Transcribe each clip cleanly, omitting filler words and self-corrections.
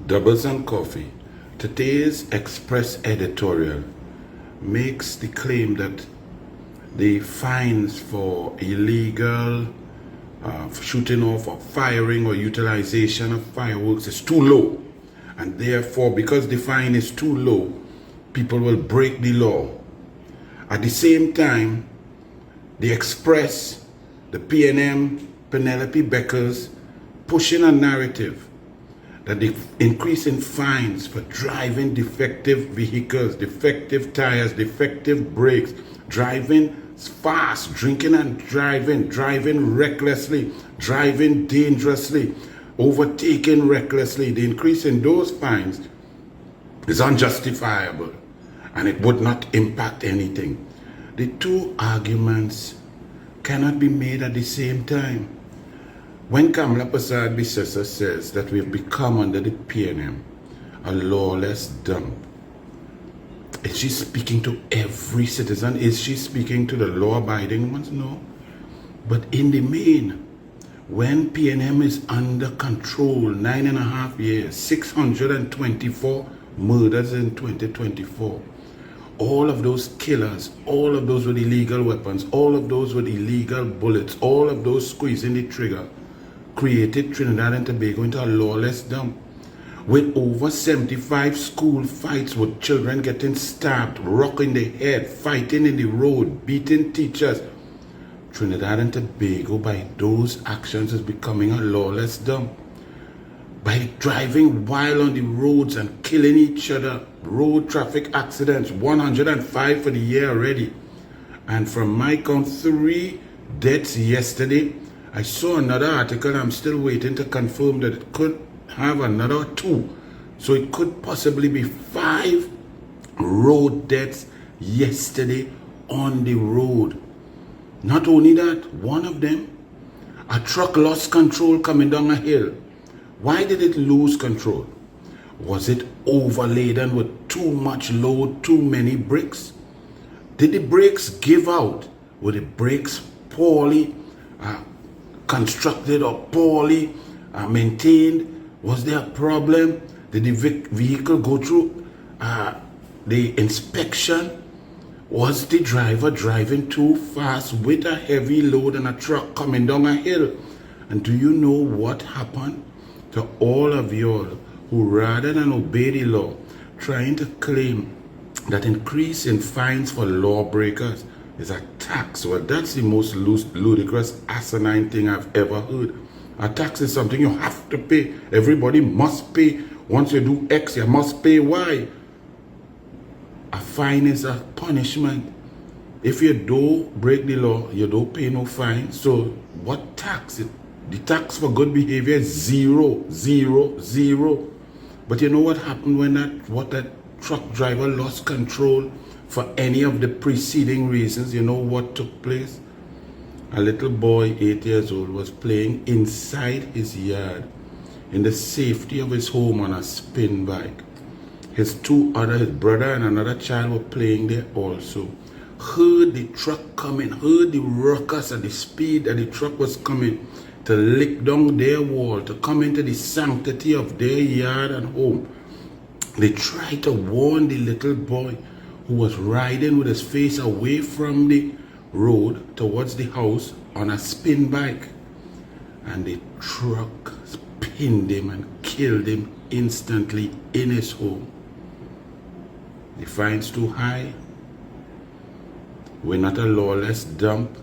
Doubles and Coffee. Today's Express editorial makes the claim that the fines for illegal shooting off or firing or utilization of fireworks is too low. And therefore, because the fine is too low, people will break the law. At the same time, the Express, the PNM, Penelope Beckers, pushing a narrative that the increase in fines for driving defective vehicles, defective tires, defective brakes, driving fast, drinking and driving recklessly, driving dangerously, overtaking recklessly, the increase in those fines is unjustifiable and it would not impact anything. The two arguments cannot be made at the same time. When Kamala Prasad Bisesa says that we've become under the PNM a lawless dump, is she speaking to every citizen? Is she speaking to the law-abiding ones? No. But in the main, when PNM is under control, 9.5 years, 624 murders in 2024, all of those killers, all of those with illegal weapons, all of those with illegal bullets, all of those squeezing the trigger, created Trinidad and Tobago into a lawless dump, with over 75 school fights with children getting stabbed, rocking the head, fighting in the road, beating teachers. Trinidad and Tobago, by those actions, is becoming a lawless dump. By driving wild on the roads and killing each other, road traffic accidents, 105 for the year already. And from my count, 3 deaths yesterday. I saw another article, I'm still waiting to confirm that it could have another 2. So it could possibly be 5 road deaths yesterday on the road. Not only that, one of them, a truck lost control coming down a hill. Why did it lose control? Was it overladen with too much load, too many brakes? Did the brakes give out? Were the brakes poorly constructed or poorly maintained? Was there a problem? Did the vehicle go through the inspection? Was the driver driving too fast with a heavy load and a truck coming down a hill? And do you know what happened to all of you who, rather than obey the law, trying to claim that increase in fines for lawbreakers is a tax? Well, that's the most ludicrous, asinine thing I've ever heard. A tax is something you have to pay. Everybody must pay. Once you do X, you must pay Y. A fine is a punishment. If you don't break the law, you don't pay no fine. So what tax? The tax for good behavior is 0, 0, 0. But you know what happened when that truck driver lost control for any of the preceding reasons? You know what took place? A little boy, 8 years old, was playing inside his yard in the safety of his home on a spin bike. His brother and another child were playing there also. Heard the truck coming, heard the ruckus and the speed that the truck was coming to lick down their wall, to come into the sanctity of their yard and home. They tried to warn the little boy who was riding with his face away from the road towards the house on a spin bike. And the truck pinned him and killed him instantly in his home. The fine's too high. We're not a lawless dump.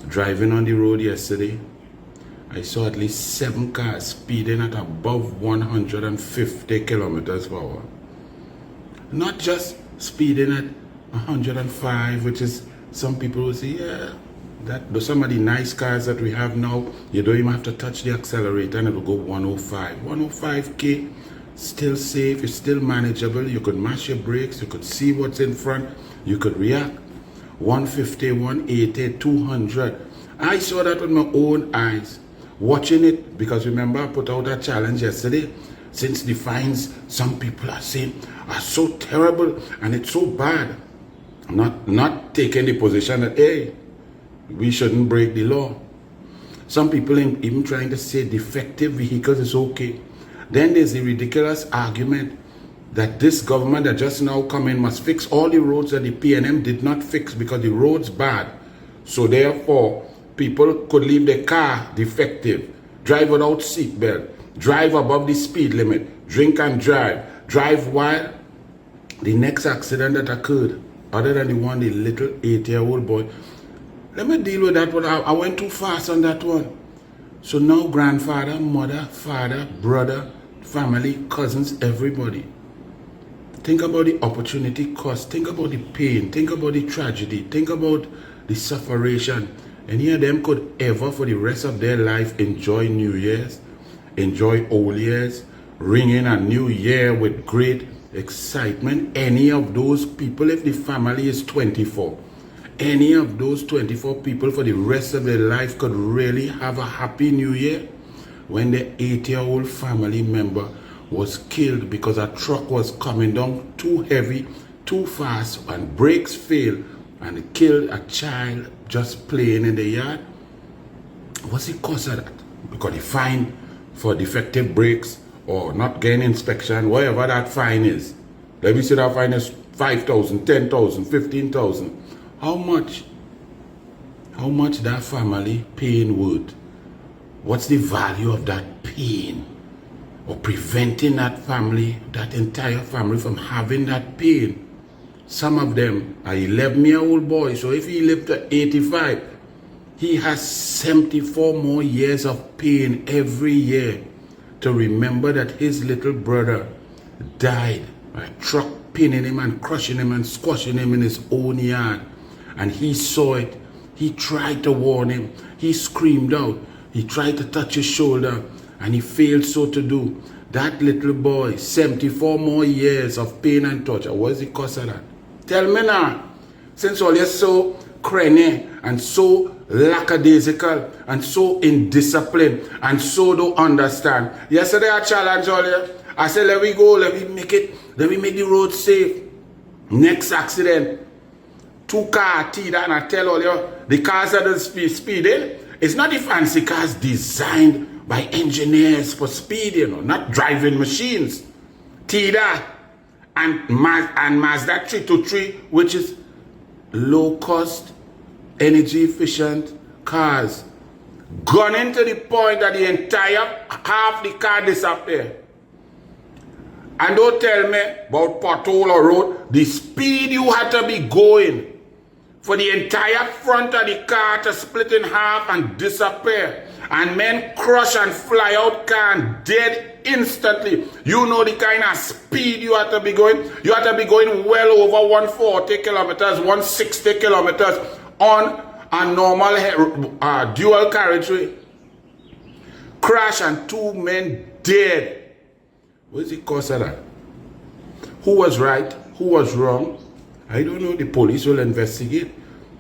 Driving on the road yesterday, I saw at least 7 cars speeding at above 150 kilometers per hour. Not just speeding at 105, which is, some people will say, yeah, some of the nice cars that we have now, you don't even have to touch the accelerator and it will go 105. 105k, still safe, it's still manageable. You could mash your brakes, you could see what's in front, you could react. 150, 180, 200. I saw that with my own eyes, watching it, because remember I put out a challenge yesterday. Since the fines, some people are saying, are so terrible and it's so bad. Not taking the position that, hey, we shouldn't break the law. Some people even trying to say defective vehicles is okay. Then there's the ridiculous argument that this government that just now come in must fix all the roads that the PNM did not fix because the road's bad. So therefore, people could leave their car defective, drive without seatbelt, drive above the speed limit, drink and drive while the next accident that occurred, other than the one, the little 8-year-old boy. Let me deal with that one. I went too fast on that one. So now grandfather, mother, father, brother, family, cousins, everybody. Think about the opportunity cost. Think about the pain. Think about the tragedy. Think about the sufferation. Any of them could ever, for the rest of their life, enjoy New Year's, enjoy Old Year's, ring in a new year with great excitement. Any of those people, if the family is 24, any of those 24 people for the rest of their life could really have a happy New Year when the 8-year-old family member was killed because a truck was coming down too heavy, too fast, and brakes failed and killed a child just playing in the yard. What's the cost of that? Because the fine for defective brakes or not getting inspection, whatever that fine is. Let me say that fine is 5,000, 10,000, 15,000. How much? How much that family pain worth? What's the value of that pain? Or preventing that family, that entire family from having that pain. Some of them are 11-year-old boys, so if he lived to 85, he has 74 more years of pain every year to remember that his little brother died by a truck pinning him and crushing him and squashing him in his own yard. And he saw it. He tried to warn him. He screamed out. He tried to touch his shoulder. And he failed so to do. That little boy, 74 more years of pain and torture. What is the cost of that? Tell me now. Since all you're so cranny and so lackadaisical and so indisciplined and so don't understand. Yesterday I challenged all you. I said, let me go, let me make the road safe. Next accident, 2 cars, and I tell all you, the cars that are speeding, it's not the fancy cars designed by engineers for speed, not driving machines. Tida and Mazda 323, which is low cost, energy efficient cars, gone into the point that the entire half the car disappear. And don't tell me about pothole or road, the speed you had to be going for the entire front of the car to split in half and disappear. And men crush and fly out car and dead instantly. You know the kind of speed you have to be going. You have to be going well over 140 kilometers, 160 kilometers on a normal dual carriageway. Crash and 2 men dead. What is the cost of that? Who was right? Who was wrong? I don't know. The police will investigate.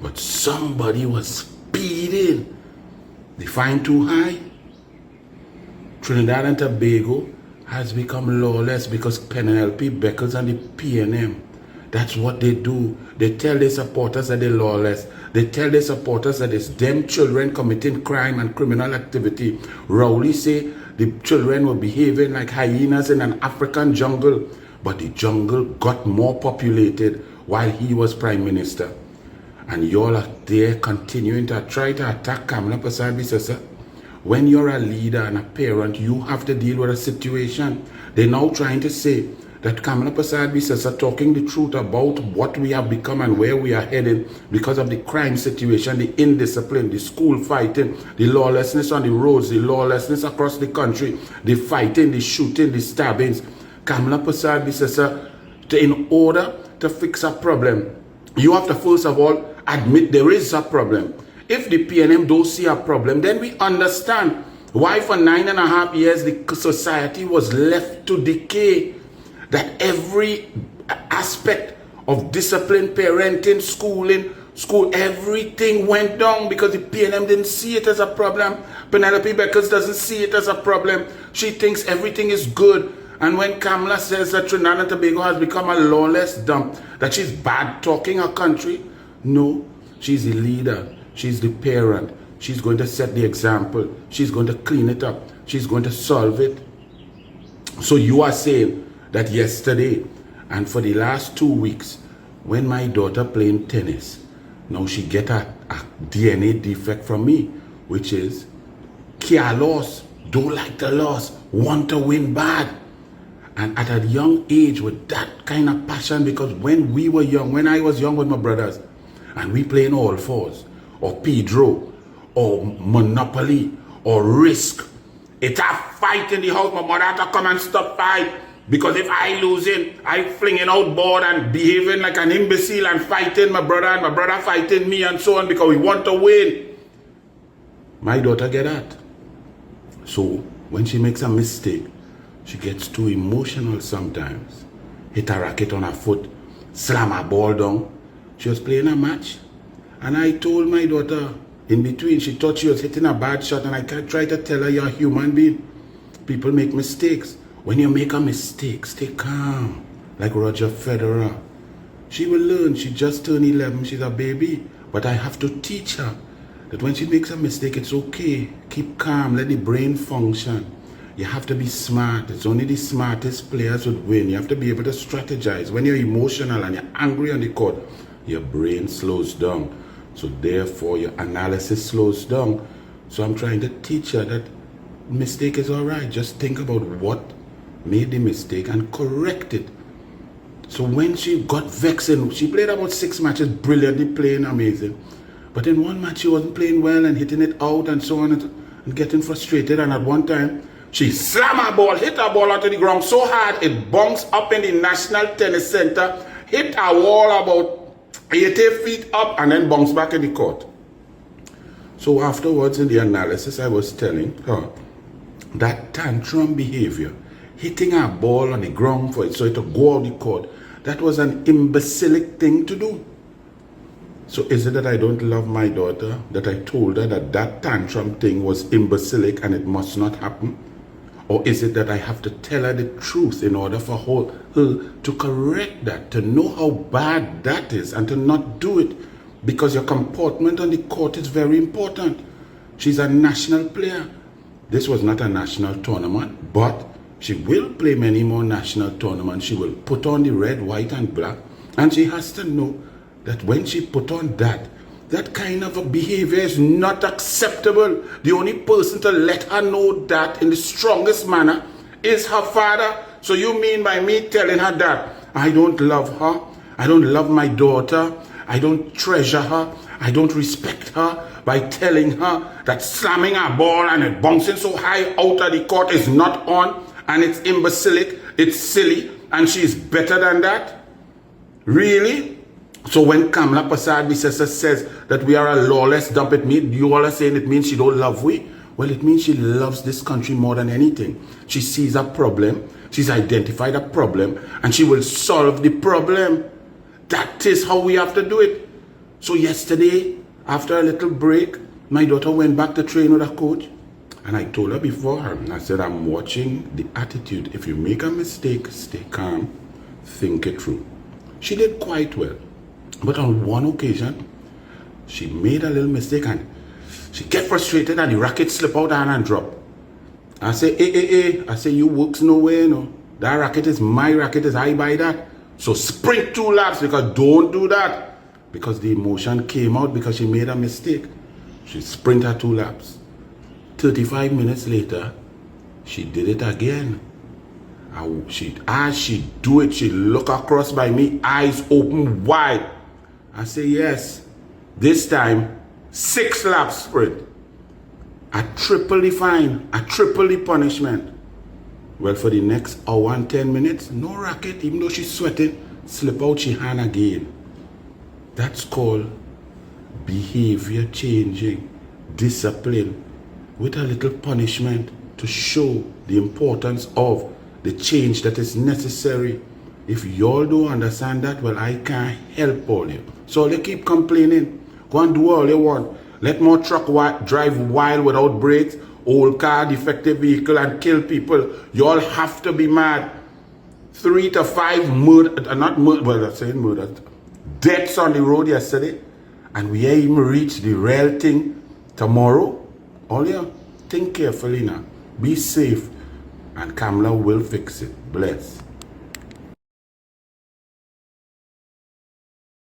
But somebody was speeding. The fine too high. Trinidad and Tobago has become lawless because Penelope Beckers and the PNM. That's what they do. They tell their supporters that they're lawless. They tell their supporters that it's them children committing crime and criminal activity. Rowley say the children were behaving like hyenas in an African jungle. But the jungle got more populated while he was Prime Minister. And y'all are there continuing to try to attack Kamala Persad-Bissessar. When you're a leader and a parent, you have to deal with a situation. They're now trying to say that Kamala Persad-Bissessar talking the truth about what we have become and where we are heading because of the crime situation, the indiscipline, the school fighting, the lawlessness on the roads, the lawlessness across the country, the fighting, the shooting, the stabbings. Kamala Persad-Bissessar, in order to fix a problem, you have to first of all admit there is a problem. If the PNM don't see a problem, then we understand why for 9.5 years the society was left to decay. That every aspect of discipline, parenting, schooling, everything went down because the PNM didn't see it as a problem. Penelope Beckers doesn't see it as a problem. She thinks everything is good. And when Kamala says that Trinidad and Tobago has become a lawless dump, that she's bad talking her country, no, she's the leader, she's the parent, she's going to set the example, she's going to clean it up, she's going to solve it. So you are saying that yesterday and for the last 2 weeks, when my daughter playing tennis, now she get a DNA defect from me, which is care loss, don't like the loss, want to win bad. And at a young age with that kind of passion, because when we were young, when I was young with my brothers, and we playing all fours, or Pedro, or Monopoly, or Risk, it's a fight in the house. My mother had to come and stop fight. Because if I losing, I flinging out board and behaving like an imbecile and fighting my brother and my brother fighting me and so on because we want to win. My daughter get that. So when she makes a mistake, she gets too emotional sometimes. Hit a racket on her foot, slam her ball down. She was playing a match. And I told my daughter, in between, she thought she was hitting a bad shot, and I tried to tell her, you're a human being. People make mistakes. When you make a mistake, stay calm. Like Roger Federer. She will learn. She just turned 11. She's a baby. But I have to teach her that when she makes a mistake, it's okay. Keep calm. Let the brain function. You have to be smart. It's only the smartest players would win. You have to be able to strategize. When you're emotional and you're angry on the court, your brain slows down. So therefore, your analysis slows down. So I'm trying to teach her that mistake is all right. Just think about what made the mistake and correct it. So when she got vexed, she played about 6 matches, brilliantly playing, amazing. But in one match, she wasn't playing well and hitting it out and so on and getting frustrated. And at one time, she slammed her ball, hit her ball onto the ground so hard, it bounced up in the National Tennis Center, hit her wall about 80 feet up, and then bounced back in the court. So afterwards, in the analysis, I was telling her that tantrum behavior, hitting her ball on the ground for it so it to go out the court, that was an imbecilic thing to do. So is it that I don't love my daughter, that I told her that that tantrum thing was imbecilic and it must not happen? Or is it that I have to tell her the truth in order for her to correct that, to know how bad that is and to not do it? Because your comportment on the court is very important. She's a national player. This was not a national tournament, but she will play many more national tournaments. She will put on the red, white, and black. And she has to know that when she put on that kind of a behavior is not acceptable. The only person to let her know that in the strongest manner is her father. So you mean by me telling her that I don't love her, I don't love my daughter, I don't treasure her, I don't respect her, by telling her that slamming her ball and it bouncing so high out of the court is not on, and it's imbecilic, it's silly, and she's better than that? Really? So when Kamala Prasad, the sister, says that we are a lawless dump, you all are saying it means she don't love we? Well, it means she loves this country more than anything. She sees a problem, she's identified a problem, and she will solve the problem. That is how we have to do it. So yesterday, after a little break, my daughter went back to train with a coach. And I told her before her, I said, I'm watching the attitude. If you make a mistake, stay calm, think it through. She did quite well. But on one occasion, she made a little mistake and she get frustrated and the racket slip out and drop. I say, hey. I say, you works nowhere, no. That racket is my racket, is I buy that. So sprint 2 laps, because don't do that. Because the emotion came out because she made a mistake. She sprinted 2 laps. 35 minutes later, she did it again. As she do it, she look across by me, eyes open wide. I say, yes, this time, 6 laps sprint. A triple the fine, a triple the punishment. Well, for the next hour and 10 minutes, no racket, even though she's sweating, slip out she hand again. That's called behavior changing, discipline, with a little punishment to show the importance of the change that is necessary. If y'all don't understand that, well, I can't help all you. So they keep complaining. Go and do all you want. Let more truck drive wild without brakes, old car, defective vehicle, and kill people. Y'all have to be mad. 3 to 5 deaths on the road yesterday. And we ain't even reached the real thing tomorrow. All you think carefully now. Be safe. And Kamla will fix it. Bless.